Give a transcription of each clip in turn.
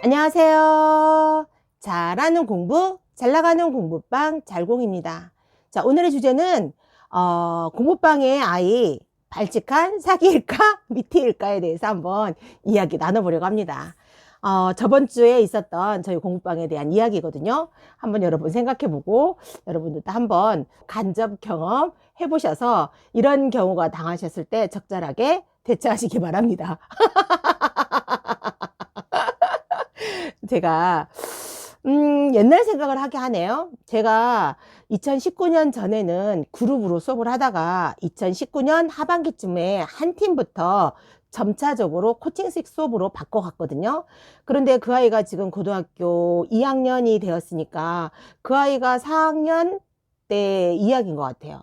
안녕하세요. 잘하는 공부, 잘 나가는 공부방 잘공입니다. 자, 오늘의 주제는 공부방의 아이 발칙한 사기일까 미티일까에 대해서 한번 이야기 나눠보려고 합니다. 저번 주에 있었던 저희 공부방에 대한 이야기거든요. 한번 여러분 생각해보고 여러분들도 한번 간접 경험 해보셔서 이런 경우가 당하셨을 때 적절하게 대처하시기 바랍니다. 제가 옛날 생각을 하게 하네요. 제가 2019년 전에는 그룹으로 수업을 하다가 2019년 하반기쯤에 한 팀부터 점차적으로 코칭식 수업으로 바꿔갔거든요. 그런데 그 아이가 지금 고등학교 2학년이 되었으니까 그 아이가 4학년 때 이야기인 것 같아요.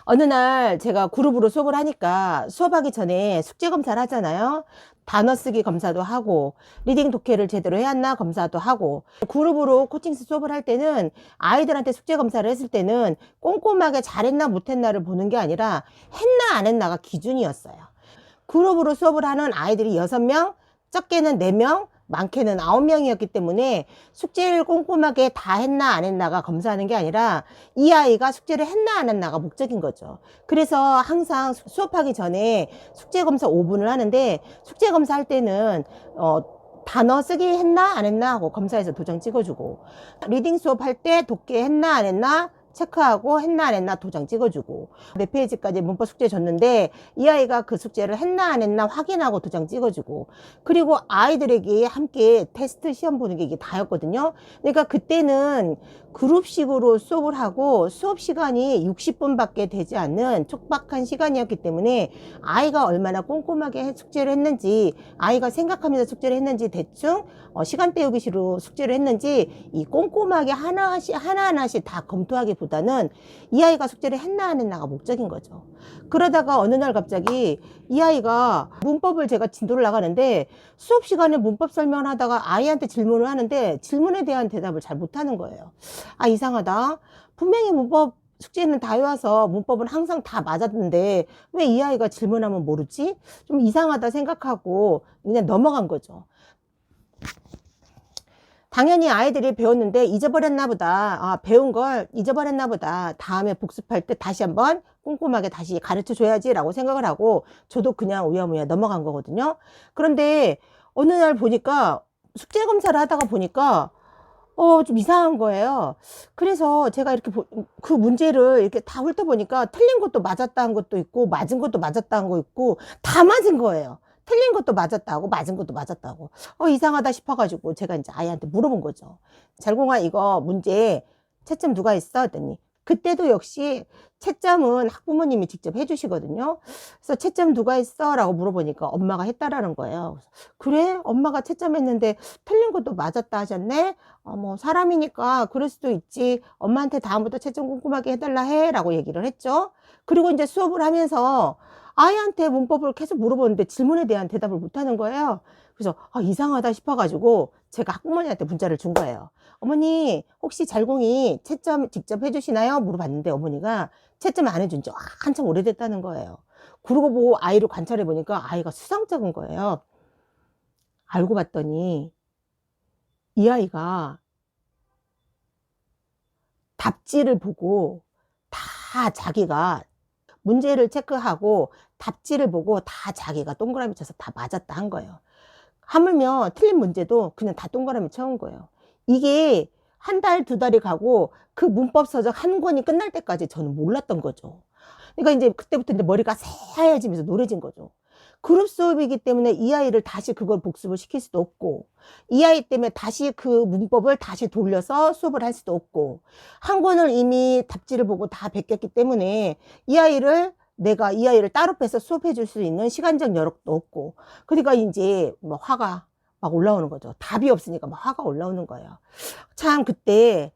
어느 날 제가 그룹으로 수업을 하니까 수업하기 전에 숙제 검사를 하잖아요. 단어 쓰기 검사도 하고 리딩 독해를 제대로 해왔나 검사도 하고, 그룹으로 코칭 수업을 할 때는 아이들한테 숙제 검사를 했을 때는 꼼꼼하게 잘했나 못했나를 보는 게 아니라 했나 안 했나가 기준이었어요. 그룹으로 수업을 하는 아이들이 6명, 적게는 4명, 많게는 9명이었기 때문에 숙제를 꼼꼼하게 다 했나 안 했나가 검사하는 게 아니라 이 아이가 숙제를 했나 안 했나가 목적인 거죠. 그래서 항상 수업하기 전에 숙제 검사 5분을 하는데, 숙제 검사할 때는 단어 쓰기 했나 안 했나 하고 검사해서 도장 찍어주고, 리딩 수업할 때 독해 했나 안 했나 체크하고 했나 안 했나 도장 찍어주고, 4페이지까지 문법 숙제 줬는데 이 아이가 그 숙제를 했나 안 했나 확인하고 도장 찍어주고, 그리고 아이들에게 함께 테스트 시험 보는 게 이게 다였거든요. 그러니까 그때는 그룹식으로 수업을 하고 수업 시간이 60분밖에 되지 않는 촉박한 시간이었기 때문에 아이가 얼마나 꼼꼼하게 숙제를 했는지, 아이가 생각하면서 숙제를 했는지, 대충 시간 때우기식으로 숙제를 했는지 이 꼼꼼하게 하나하나씩 다 검토하기보다는 이 아이가 숙제를 했나 안 했나가 목적인 거죠. 그러다가 어느 날 갑자기 이 아이가 문법을, 제가 진도를 나가는데 수업 시간에 문법 설명을 하다가 아이한테 질문을 하는데 질문에 대한 대답을 잘 못하는 거예요. 아, 이상하다. 분명히 문법 숙제는 다 해와서 문법은 항상 다 맞았는데 왜 이 아이가 질문하면 모르지? 좀 이상하다 생각하고 그냥 넘어간 거죠. 당연히 아이들이 배웠는데 잊어버렸나 보다. 배운 걸 잊어버렸나 보다. 다음에 복습할 때 다시 한번 꼼꼼하게 다시 가르쳐 줘야지 라고 생각을 하고 저도 그냥 우야무야 넘어간 거거든요. 그런데 어느 날 보니까 숙제 검사를 하다가 보니까 좀 이상한 거예요. 그래서 제가 이렇게 그 문제를 이렇게 다 훑어보니까 틀린 것도 맞았다 한 것도 있고 맞은 것도 맞았다 한 거 있고 다 맞은 거예요. 틀린 것도 맞았다고 맞은 것도 맞았다고. 이상하다 싶어가지고 제가 이제 아이한테 물어본 거죠. 잘공아, 이거 문제 채점 누가 했어? 했더니 그때도 역시 채점은 학부모님이 직접 해주시거든요. 그래서 채점 누가 했어? 라고 물어보니까 엄마가 했다라는 거예요. 그래? 엄마가 채점했는데 틀린 것도 맞았다 하셨네? 뭐 사람이니까 그럴 수도 있지. 엄마한테 다음부터 채점 꼼꼼하게 해달라 해 라고 얘기를 했죠. 그리고 이제 수업을 하면서 아이한테 문법을 계속 물어보는데 질문에 대한 대답을 못하는 거예요. 그래서 이상하다 싶어가지고 제가 학부모님한테 문자를 준 거예요. 어머니, 혹시 잘공이 채점 직접 해주시나요? 물어봤는데 어머니가 채점 안 해준 지 한참 오래됐다는 거예요. 그러고 보고 아이를 관찰해 보니까 아이가 수상쩍은 거예요. 알고 봤더니 이 아이가 답지를 보고 다 자기가 문제를 체크하고 답지를 보고 다 자기가 동그라미 쳐서 다 맞았다 한 거예요. 하물며 틀린 문제도 그냥 다 동그라미 쳐온 거예요. 이게 한 달, 2달이 가고 그 문법 서적 한 권이 끝날 때까지 저는 몰랐던 거죠. 그러니까 이제 그때부터 이제 머리가 새하얘지면서 노래진 거죠. 그룹 수업이기 때문에 이 아이를 다시 그걸 복습을 시킬 수도 없고, 이 아이 때문에 다시 그 문법을 다시 돌려서 수업을 할 수도 없고, 한 권을 이미 답지를 보고 다 베꼈기 때문에 내가 이 아이를 따로 빼서 수업해 줄 수 있는 시간적 여력도 없고, 그러니까 이제 뭐 화가 막 올라오는 거죠. 답이 없으니까 막 화가 올라오는 거예요. 참 그때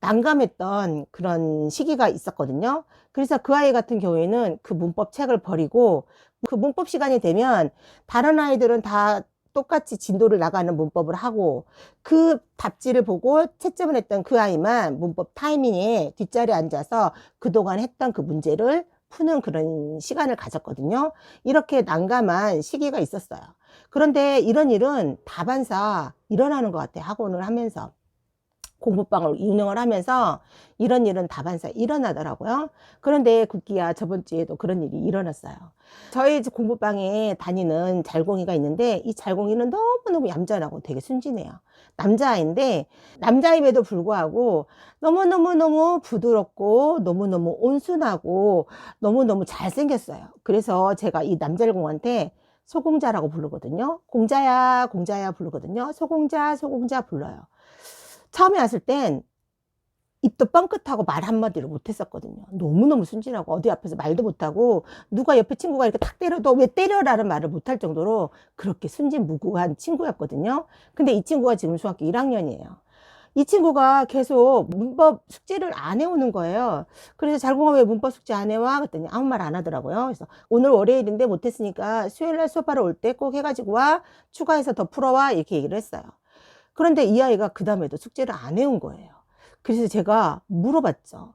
난감했던 그런 시기가 있었거든요. 그래서 그 아이 같은 경우에는 그 문법 책을 버리고, 그 문법 시간이 되면 다른 아이들은 다 똑같이 진도를 나가는 문법을 하고 그 답지를 보고 채점을 했던 그 아이만 문법 타이밍에 뒷자리에 앉아서 그동안 했던 그 문제를 푸는 그런 시간을 가졌거든요. 이렇게 난감한 시기가 있었어요. 그런데 이런 일은 다반사 일어나는 것 같아요. 학원을 하면서. 공부방을 운영을 하면서 이런 일은 다반사 일어나더라고요. 그런데 국기야 저번 주에도 그런 일이 일어났어요. 저희 집 공부방에 다니는 잘공이가 있는데 이 잘공이는 너무너무 얌전하고 되게 순진해요. 남자아이인데 남자임에도 불구하고 너무너무너무 부드럽고 너무너무 온순하고 너무너무 잘생겼어요. 그래서 제가 이 남잘공한테 소공자라고 부르거든요. 공자야 공자야 부르거든요. 소공자 소공자 불러요. 처음에 왔을 땐 입도 뻥끗하고 말 한마디를 못했었거든요. 너무너무 순진하고 어디 앞에서 말도 못하고 누가 옆에 친구가 이렇게 탁 때려도 왜 때려라는 말을 못할 정도로 그렇게 순진무구한 친구였거든요. 근데 이 친구가 지금 중학교 1학년이에요. 이 친구가 계속 문법 숙제를 안 해오는 거예요. 그래서 잘공아 왜 문법 숙제 안 해와? 그랬더니 아무 말 안 하더라고요. 그래서 오늘 월요일인데 못했으니까 수요일날 수업하러 올 때 꼭 해가지고 와. 추가해서 더 풀어와. 이렇게 얘기를 했어요. 그런데 이 아이가 그 다음에도 숙제를 안 해온 거예요. 그래서 제가 물어봤죠.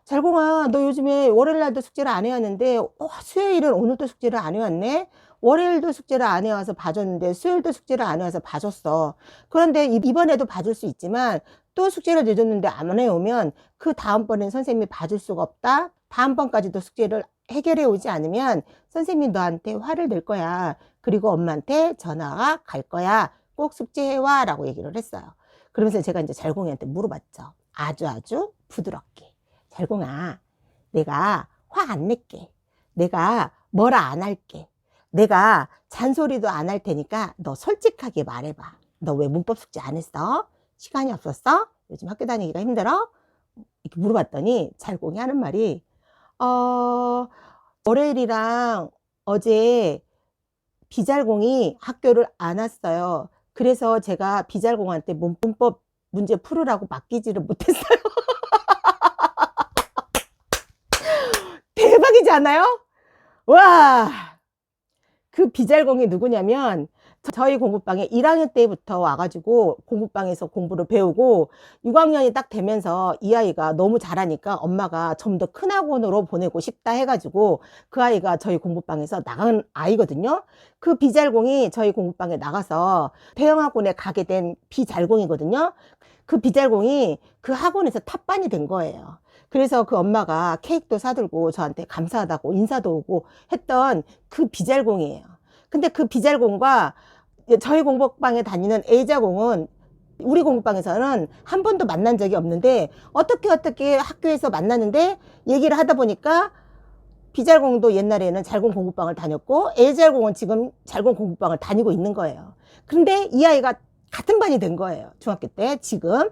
잘공아, 너 요즘에 월요일날도 숙제를 안 해왔는데 수요일은 오늘도 숙제를 안 해왔네? 월요일도 숙제를 안 해와서 봐줬는데 수요일도 숙제를 안 해와서 봐줬어. 그런데 이번에도 봐줄 수 있지만 또 숙제를 내줬는데 안 해오면 그 다음번엔 선생님이 봐줄 수가 없다? 다음번까지도 숙제를 해결해 오지 않으면 선생님이 너한테 화를 낼 거야. 그리고 엄마한테 전화가 갈 거야. 꼭 숙제해와 라고 얘기를 했어요. 그러면서 제가 이제 잘공이한테 물어봤죠. 아주 부드럽게. 잘공아, 내가 화 안 낼게. 내가 뭐라 안 할게. 내가 잔소리도 안 할 테니까 너 솔직하게 말해봐. 너 왜 문법 숙제 안 했어? 시간이 없었어? 요즘 학교 다니기가 힘들어? 이렇게 물어봤더니 잘공이 하는 말이 월요일이랑 어제 비잘공이 학교를 안 왔어요. 그래서 제가 비잘공한테 문법 문제 풀으라고 맡기지를 못했어요. 대박이지 않아요? 와, 그 비잘공이 누구냐면 저희 공부방에 1학년 때부터 와가지고 공부방에서 공부를 배우고 6학년이 딱 되면서 이 아이가 너무 잘하니까 엄마가 좀 더 큰 학원으로 보내고 싶다 해가지고 그 아이가 저희 공부방에서 나간 아이거든요. 그 비잘공이 저희 공부방에 나가서 대형학원에 가게 된 비잘공이거든요. 그 비잘공이 그 학원에서 탑반이 된 거예요. 그래서 그 엄마가 케이크도 사들고 저한테 감사하다고 인사도 오고 했던 그 비잘공이에요. 근데 그 비잘공과 저희 공부방에 다니는 A자공은 우리 공부방에서는 한 번도 만난 적이 없는데 어떻게 학교에서 만났는데 얘기를 하다 보니까 B잘공도 옛날에는 잘공 공부방을 다녔고 A잘공은 지금 잘공 공부방을 다니고 있는 거예요. 그런데 이 아이가 같은 반이 된 거예요. 중학교 때 지금.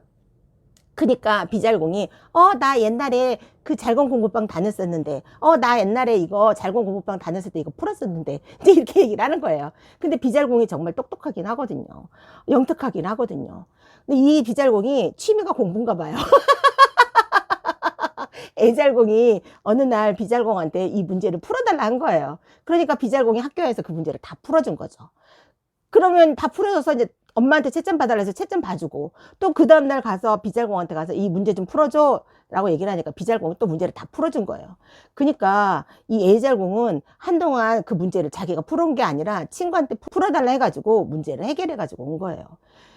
그러니까 B잘공이 나 옛날에 그 잘공 공부방 다녔었는데 나 옛날에 이거 잘공 공부방 다녔을 때 이거 풀었었는데 이제 이렇게 얘기를 하는 거예요. 근데 B잘공이 정말 똑똑하긴 하거든요. 영특하긴 하거든요. 근데 이 B잘공이 취미가 공부인가 봐요. A잘공이 어느 날 B잘공한테 이 문제를 풀어달라 한 거예요. 그러니까 B잘공이 학교에서 그 문제를 다 풀어준 거죠. 그러면 다 풀어줘서 이제 엄마한테 채점 봐달라 해서 채점 봐주고 또 그 다음날 가서 B잘공한테 가서 이 문제 좀 풀어줘 라고 얘기를 하니까 B잘공이 또 문제를 다 풀어준 거예요. 그러니까 이 A잘공은 한동안 그 문제를 자기가 풀은 게 아니라 친구한테 풀어달라 해가지고 문제를 해결해가지고 온 거예요.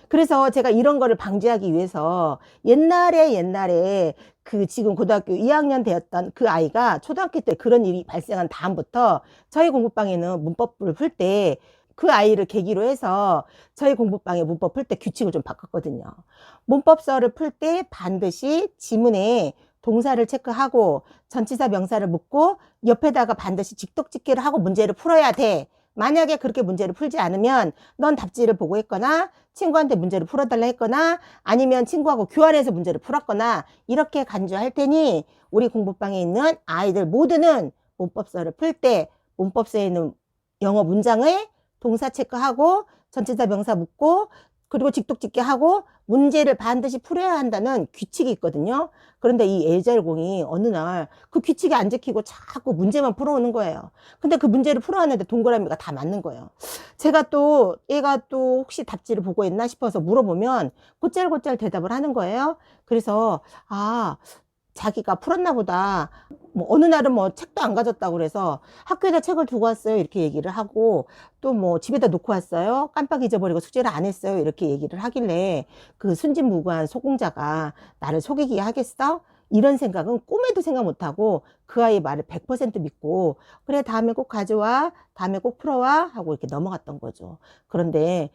그래서 제가 이런 거를 방지하기 위해서 옛날에 그 지금 고등학교 2학년 되었던 그 아이가 초등학교 때 그런 일이 발생한 다음부터 저희 공부방에는 문법을 풀 때 그 아이를 계기로 해서 저희 공부방에 문법 풀 때 규칙을 좀 바꿨거든요. 문법서를 풀 때 반드시 지문에 동사를 체크하고 전치사 명사를 묻고 옆에다가 반드시 직독짓기를 하고 문제를 풀어야 돼. 만약에 그렇게 문제를 풀지 않으면 넌 답지를 보고 했거나 친구한테 문제를 풀어달라 했거나 아니면 친구하고 교환해서 문제를 풀었거나 이렇게 간주할 테니 우리 공부방에 있는 아이들 모두는 문법서를 풀 때 문법서에 있는 영어 문장을 동사 체크하고 전치사 명사 묻고 그리고 직독짓기 하고 문제를 반드시 풀어야 한다는 규칙이 있거든요. 그런데 이 A잘공이 어느 날 그 규칙이 안 지키고 자꾸 문제만 풀어오는 거예요. 근데 그 문제를 풀어왔는데 동그라미가 다 맞는 거예요. 제가 또 얘가 또 혹시 답지를 보고 있나 싶어서 물어보면 곧잘곧잘 대답을 하는 거예요. 그래서 자기가 풀었나 보다. 뭐 어느 날은 뭐 책도 안 가졌다고 그래서 학교에다 책을 두고 왔어요 이렇게 얘기를 하고, 또 뭐 집에다 놓고 왔어요 깜빡 잊어버리고 숙제를 안 했어요 이렇게 얘기를 하길래, 그 순진무구한 소공자가 나를 속이기 하겠어? 이런 생각은 꿈에도 생각 못하고 그 아이의 말을 100% 믿고, 그래 다음에 꼭 가져와, 다음에 꼭 풀어와 하고 이렇게 넘어갔던 거죠. 그런데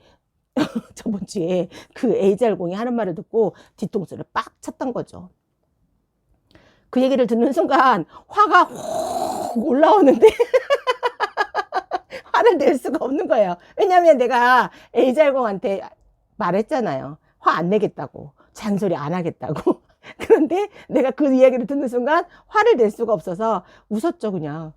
저번 주에 그 A잘공이 하는 말을 듣고 뒤통수를 빡 쳤던 거죠. 그 얘기를 듣는 순간 화가 확 올라오는데 화를 낼 수가 없는 거예요. 왜냐면 내가 A잘공한테 말했잖아요. 화 안 내겠다고, 잔소리 안 하겠다고. 그런데 내가 그 이야기를 듣는 순간 화를 낼 수가 없어서 웃었죠. 그냥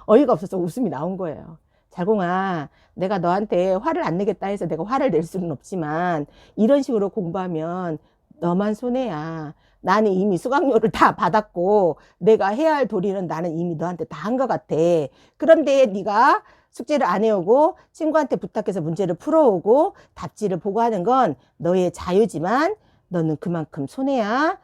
어이가 없어서 웃음이 나온 거예요. 잘공아, 내가 너한테 화를 안 내겠다 해서 내가 화를 낼 수는 없지만 이런 식으로 공부하면 너만 손해야. 나는 이미 수강료를 다 받았고 내가 해야 할 도리는 나는 이미 너한테 다 한 것 같아. 그런데 네가 숙제를 안 해오고 친구한테 부탁해서 문제를 풀어오고 답지를 보고 하는 건 너의 자유지만 너는 그만큼 손해야.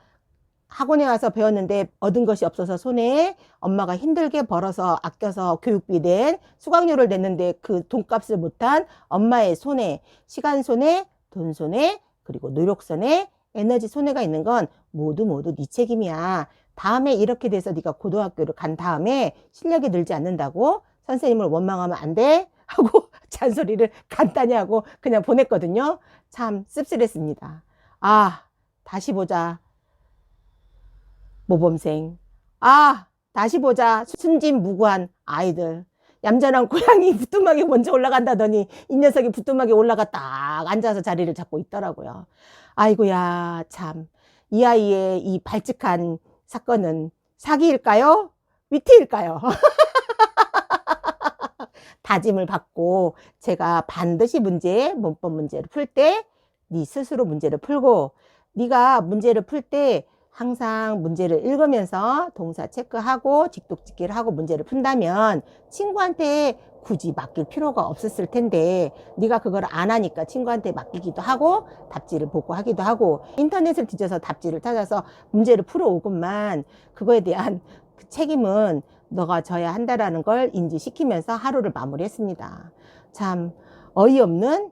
학원에 와서 배웠는데 얻은 것이 없어서 손해. 엄마가 힘들게 벌어서 아껴서 교육비 낸 수강료를 냈는데 그 돈값을 못한 엄마의 손해. 시간 손해, 돈 손해, 그리고 노력 손해, 에너지 손해가 있는 건 모두 네 책임이야. 다음에 이렇게 돼서 네가 고등학교를 간 다음에 실력이 늘지 않는다고 선생님을 원망하면 안 돼 하고 잔소리를 간단히 하고 그냥 보냈거든요. 참 씁쓸했습니다. 아, 다시 보자 모범생. 아, 다시 보자 순진무구한 아이들. 얌전한 고양이 부뚜막에 먼저 올라간다더니 이 녀석이 부뚜막에 올라가 딱 앉아서 자리를 잡고 있더라고요. 아이고야, 참. 이 아이의 이 발칙한 사건은 사기일까요? 위태일까요? 다짐을 받고 제가 반드시 문법 문제를 풀 때 네 스스로 문제를 풀고, 네가 문제를 풀 때 항상 문제를 읽으면서 동사 체크하고 직독짓기를 하고 문제를 푼다면 친구한테 굳이 맡길 필요가 없었을 텐데, 네가 그걸 안 하니까 친구한테 맡기기도 하고 답지를 보고 하기도 하고 인터넷을 뒤져서 답지를 찾아서 문제를 풀어오건만 그거에 대한 그 책임은 너가 져야 한다라는 걸 인지시키면서 하루를 마무리했습니다. 참 어이없는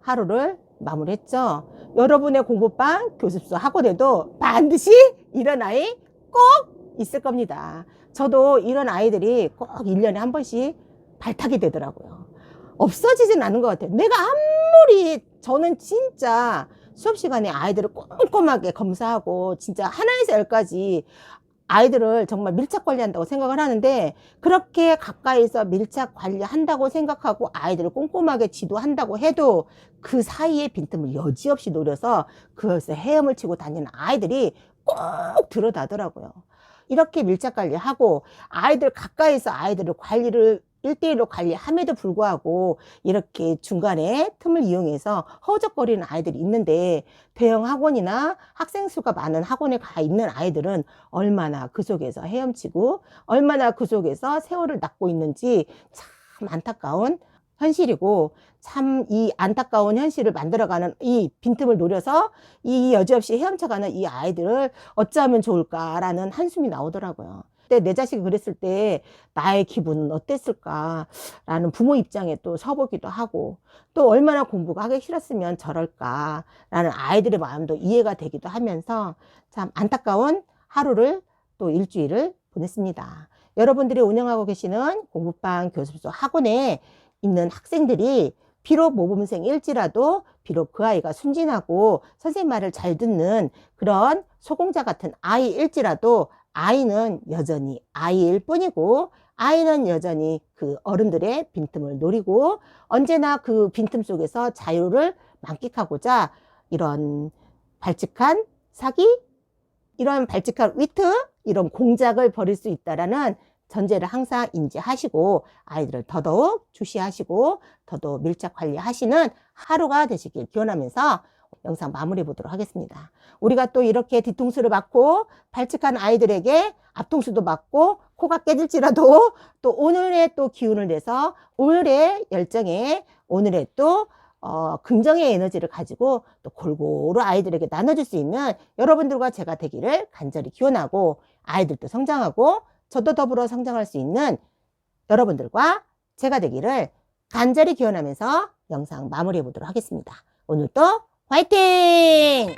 하루를 마무리했죠. 여러분의 공부방, 교습소, 학원에도 반드시 이런 아이 꼭 있을 겁니다. 저도 이런 아이들이 꼭 1년에 한 번씩 발탁이 되더라고요. 없어지진 않은 것 같아요. 내가 아무리, 저는 진짜 수업 시간에 아이들을 꼼꼼하게 검사하고 진짜 하나에서 열까지 아이들을 정말 밀착 관리한다고 생각을 하는데, 그렇게 가까이서 밀착 관리한다고 생각하고 아이들을 꼼꼼하게 지도한다고 해도 그 사이에 빈틈을 여지없이 노려서 그것을 헤엄을 치고 다니는 아이들이 꼭 들어다더라고요. 이렇게 밀착 관리하고 아이들 가까이서 아이들을 관리를 1대1로 관리함에도 불구하고 이렇게 중간에 틈을 이용해서 허우적거리는 아이들이 있는데, 대형 학원이나 학생 수가 많은 학원에 가 있는 아이들은 얼마나 그 속에서 헤엄치고 얼마나 그 속에서 세월을 낚고 있는지 참 안타까운 현실이고, 참 이 안타까운 현실을 만들어가는 이 빈틈을 노려서 이 여지없이 헤엄쳐가는 이 아이들을 어찌하면 좋을까라는 한숨이 나오더라고요. 그때 내 자식이 그랬을 때 나의 기분은 어땠을까라는 부모 입장에 또 서보기도 하고, 또 얼마나 공부가 하기 싫었으면 저럴까라는 아이들의 마음도 이해가 되기도 하면서 참 안타까운 하루를 또 일주일을 보냈습니다. 여러분들이 운영하고 계시는 공부방, 교습소, 학원에 있는 학생들이 비록 모범생일지라도, 비록 그 아이가 순진하고 선생님 말을 잘 듣는 그런 소공자 같은 아이일지라도 아이는 여전히 아이일 뿐이고, 아이는 여전히 그 어른들의 빈틈을 노리고 언제나 그 빈틈 속에서 자유를 만끽하고자 이런 발칙한 사기, 이런 발칙한 위트, 이런 공작을 벌일 수 있다라는 전제를 항상 인지하시고 아이들을 더더욱 주시하시고 더더욱 밀착 관리하시는 하루가 되시길 기원하면서 영상 마무리해 보도록 하겠습니다. 우리가 또 이렇게 뒤통수를 맞고 발칙한 아이들에게 앞통수도 맞고 코가 깨질지라도 또 오늘의 또 기운을 내서 오늘의 열정에, 오늘의 또 긍정의 에너지를 가지고 또 골고루 아이들에게 나눠줄 수 있는 여러분들과 제가 되기를 간절히 기원하고, 아이들도 성장하고 저도 더불어 성장할 수 있는 여러분들과 제가 되기를 간절히 기원하면서 영상 마무리해 보도록 하겠습니다. 오늘도 화이팅!